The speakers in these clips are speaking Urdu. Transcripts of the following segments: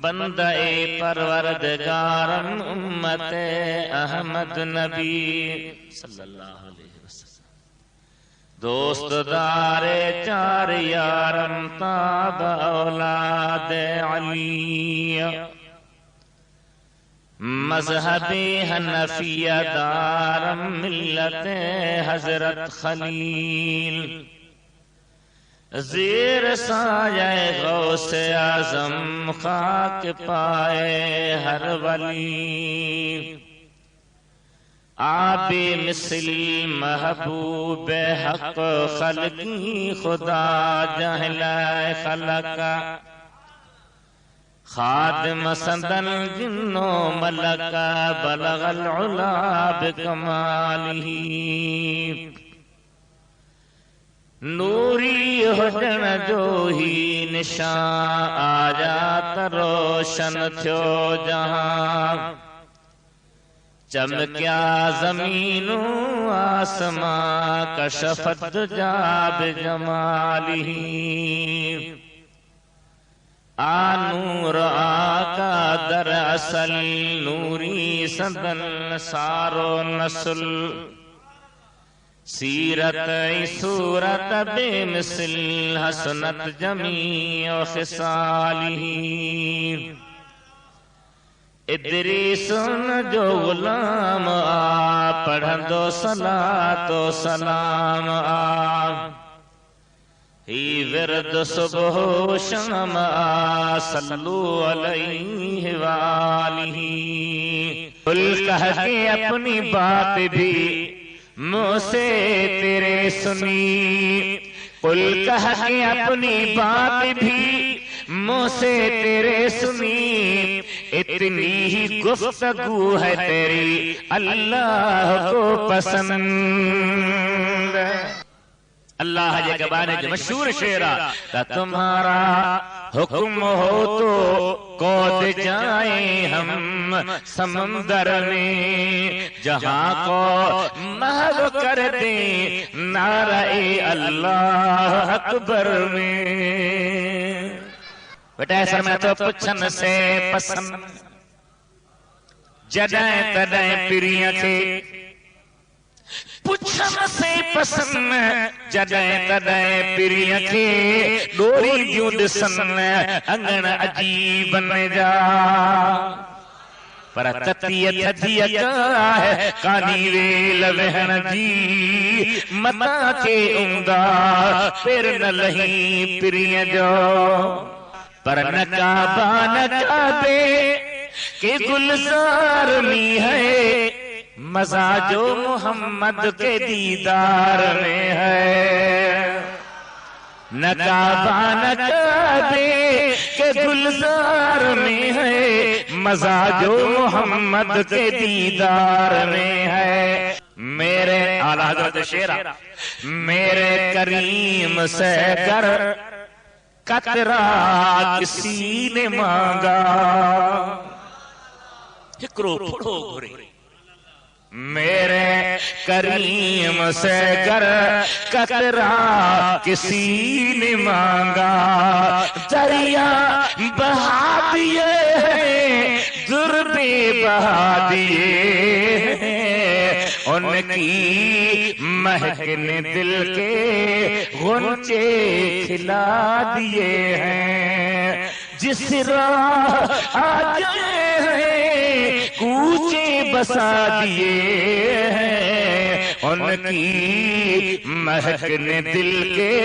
بندہ پروردگارم امت احمد نبی صلی اللہ علیہ وسلم، دوست دار چار یارم تاب اولاد علی، مذہب حنفیہ دارم ملت حضرت خلیل، زیر سایہ غوث اعظم خاک پائے ہر ولی، آب مثل محبوب حق خلقی خدا جہلائے خلقہ، خادم سندن جن و ملکہ بلغ العلا بکمالہ، نوری حجن جو ہی نشان آجات روشن تھو جہاں، چمکیا زمین و آسمان کشفت جاب جمالہ، نور آقا در اصل نوری سندن سارو نسل، سیرت صورت بے مثل حسنت جمیع خصالہ، ادریس جو غلام پڑھندو صلاۃ و سلام ہی ورد صبح و شام صلو علیہ وآلہ، قل کہہ کے اپنی بات بھی منہ سے تیرے سنی، قل کہہ کے اپنی بات بھی منہ سے تیرے سنی، اتنی ہی گفتگو ہے تیری اللہ کو پسند، اللہ جے گبانے جو مشہور شعرہ کہ تمہارا حکم ہو تو کود جائیں ہم سمندر میں، جہاں کو محو کر دیں نعرہ اللہ اکبر میں، بیٹا ایسا میں تو پچھن سے پسند جدائیں تدائیں پریاں تھے، پچھن سے پسند جدائیں تدائیں پریاں تھے، ڈوری جو دسن انگن عجیب بن جا، پر تتیت تھدیتا ہے کانی ویل وہن جی، متا کے عمدہ پھر نہ لہیں پریاں جو، پر نکابہ نکابے کہ گلزار میں ہے، مزہ جو محمد کے دیدار میں ہے، نکابہ نکابے کہ گلزار میں ہے، مزہ جو محمد کے دیدار میں ہے، میرے اعلیٰ حضرت شیرہ میرے کریم سے گر قطرہ کسی نے مانگا، فکرو پڑھو گھرے، میرے کریم سے گر قطرہ کسی نے مانگا، دریا بہا دیے ہیں دربے بہا دیے ہیں، ان کی مہک نے دل کے غنچے کھلا دیے ہیں، جس راہ آ جائے ہیں کوچے بسا دیے ہیں، ان کی مہک نے دل کے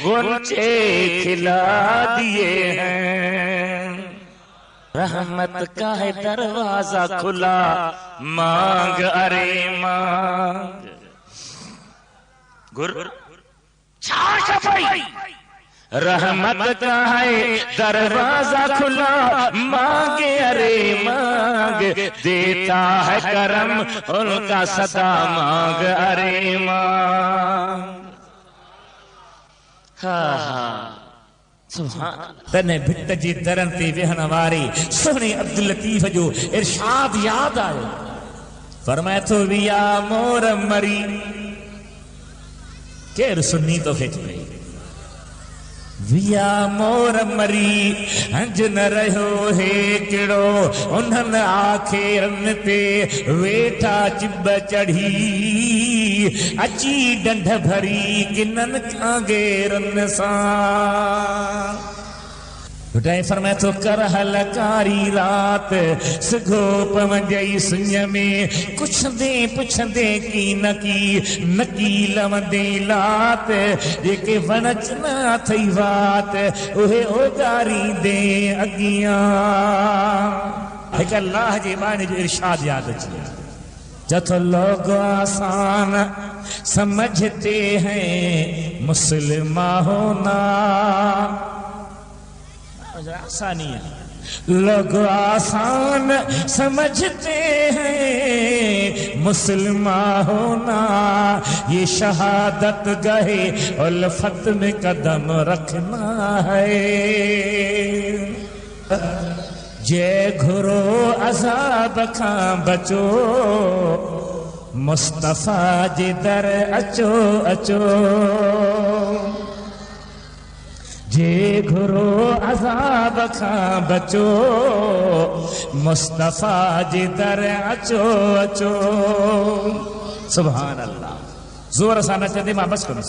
غنچے کھلا دیے ہیں، رحمت کا ہے دروازہ کھلا مانگ ارے مانگ، گر چھا شفائی، رحمت کا ہے دروازہ کھلا مانگ ارے مانگ، دیتا ہے کرم ان کا صدا مانگ ارے مانگ، تنے بھٹ جی درن تی وہن واری سونی عبداللطیف جو ارشاد یاد آئے، فرمائے تو ویا مور مری کیر سنی تو کھچ گئی، ویا مور مری ہنج نہ رہو ہے کڑو انہن آخرن تے ویٹھا چب چڑھی اچی ڈنڈ بھری کنن کانگیرن سان بٹائے فرمائے تو کر حلکاری رات سگھو پونجائی سنج میں کچھ دے پچھ دے کی نکی لمدے لات جیکے ونچنا تھی وات اوہے اوگاری دے اگیاں ایک اللہ جی معنی جو ارشاد یاد اچھے جت لوگ آسان سمجھتے ہیں مسلمہ ہونا آسانی ہے لوگ آسان سمجھتے ہیں مسلمان ہونا یہ شہادت گہے الفت میں قدم رکھنا ہے جے گھرو عذاب کھاں بچو مصطفیٰ جی در اچو اچو جے گھرو عذاب کھاں بچو مصطفیٰ جی در اچو اچو سبحان اللہ زور سانا چاہتے ماں بس کرو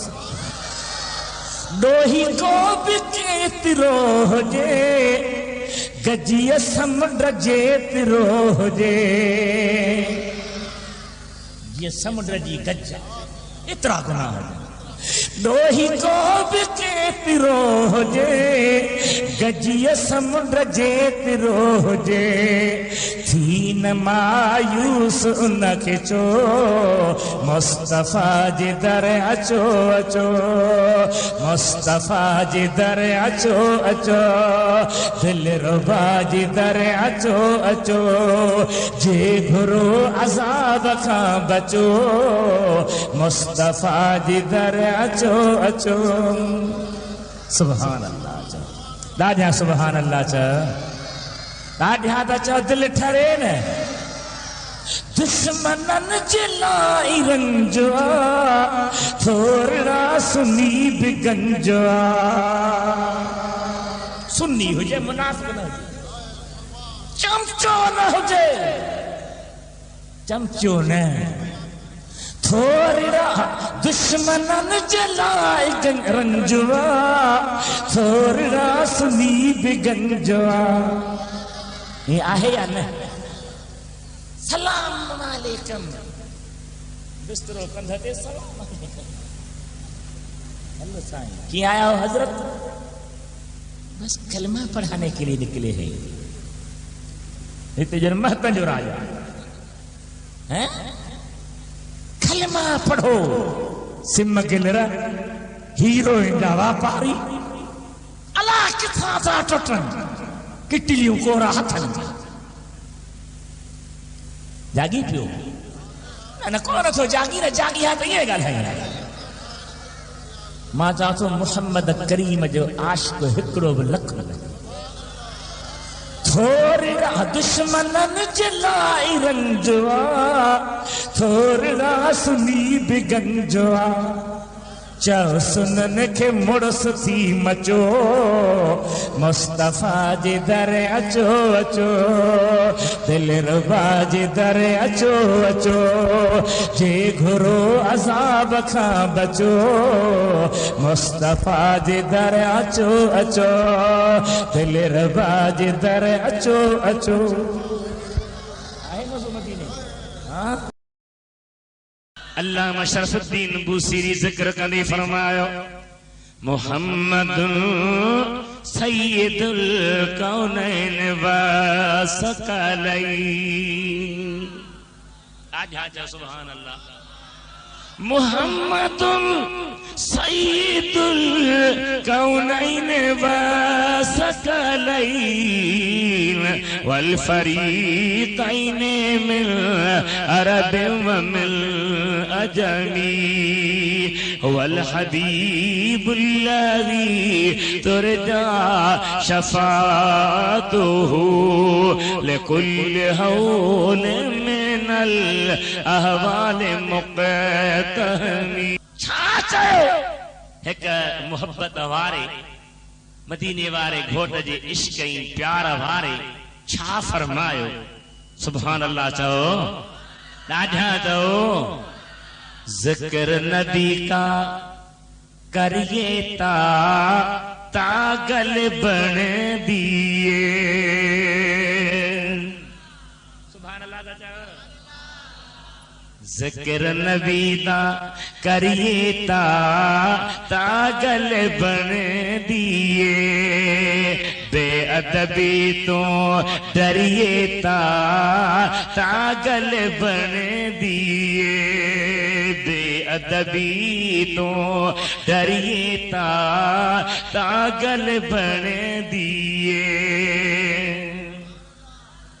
ڈوہی کو بکیت روح جے گجی سمندر جیت روح جے یہ سمندر جی گجا اترا گناہ ہے ڈوہی کو بکیت روح جے گجی سمندر جیت روح جے تھی ن مایوس ان کے چو مصطفیٰ جی در اچو اچو مصطفیٰ جی در اچو اچو دل ربا جی در اچو اچو جے گھرو عذاب کھاں بچو مصطفیٰ جی در اچو اچو سبحان اللہ چا لاجہاں سبحان اللہ چا لاجہاں دا چا دل ٹھرے نا دشمنن جلائی رنجوا تھوڑا سنی بگنجوا سنی ہو جائے منافق نہ ہو جائے چمچو نہ ہو جائے چمچو نہ تھوڑا دشمنن جلائی رنجوا تھوڑا سنی بگنجوا یہ آہے یا نہ سلام علیکم بسترو کندھتے سلام علیکم اللہ سائیں کی آیا ہو حضرت بس کلمہ پڑھانے کے لیے نکلے ہیں اتنے جن مہتن جو راجہ کلمہ پڑھو سم گلرہ ہیرو انڈا واپاری اللہ کتھا تھا ٹوٹن کٹلیوں کو راحتن جاگی پیو نہ کون تو جاگی نہ جاگی ہے تو یہ گل ہے ماں چاہتو محمد کریم جو عاشق ہکڑو بلکھ تھوڑا دشمنن جلائی رنجوا تھوڑا سنی بگنجوا چاو سنن کے مڑس تھی مچو مصطفیٰ جی در اچو اچو دل ربا جی در اچو اچو جے گھرو عذاب کھاں بچو مصطفیٰ جی در اچو اچو دل ربا جی در اچو اچو آئے موضوع مدینے علامہ شرف الدین بوسیری ذکر کندی فرمایا محمد سید الکونین والثقلین آج آجا سبحان اللہ محمد سید الکونین والثقلین والفریقین من عرب ومن أجمي هو الحبيب الذي ترجى شفاعته لكل هول من الأهوال مقتهم ایک محبت وارے مدینے وارے گھوٹ جے عشق ۽ پیار وارے چھا فرمايو سبحان اللہ چاہو ڈاڈھا چاہو ذکر نبی کا کریے تا گل بن دیے سبحان اللہ چاہو ذکر نبی دا کریے تا گل بن دیے بے ادبی تو ڈریے تا گل بن دیے بے ادبی تو ڈریے تا گل بن دیے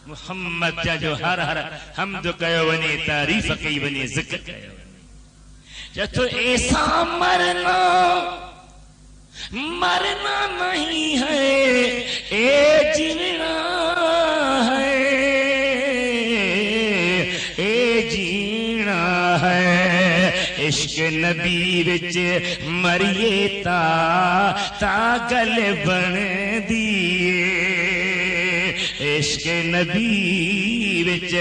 محمد جا جو ہر حمد کہو ونی تعریف کئی ونی ذکر کہو جا تو ایسا مرنا نہیں ہے اے جینا ہے اے جینا ہے عشق نبی وچ مریے تا گل بن دیے عشق نبی وچ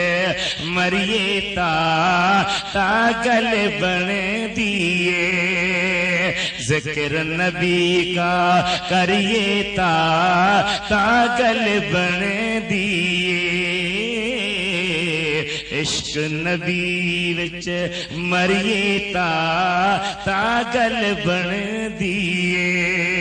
مریے تا گل بن دیے ذکر نبی کا کریے تا گل بن دیے عشق نبی وچ مریے تا گل بن دیے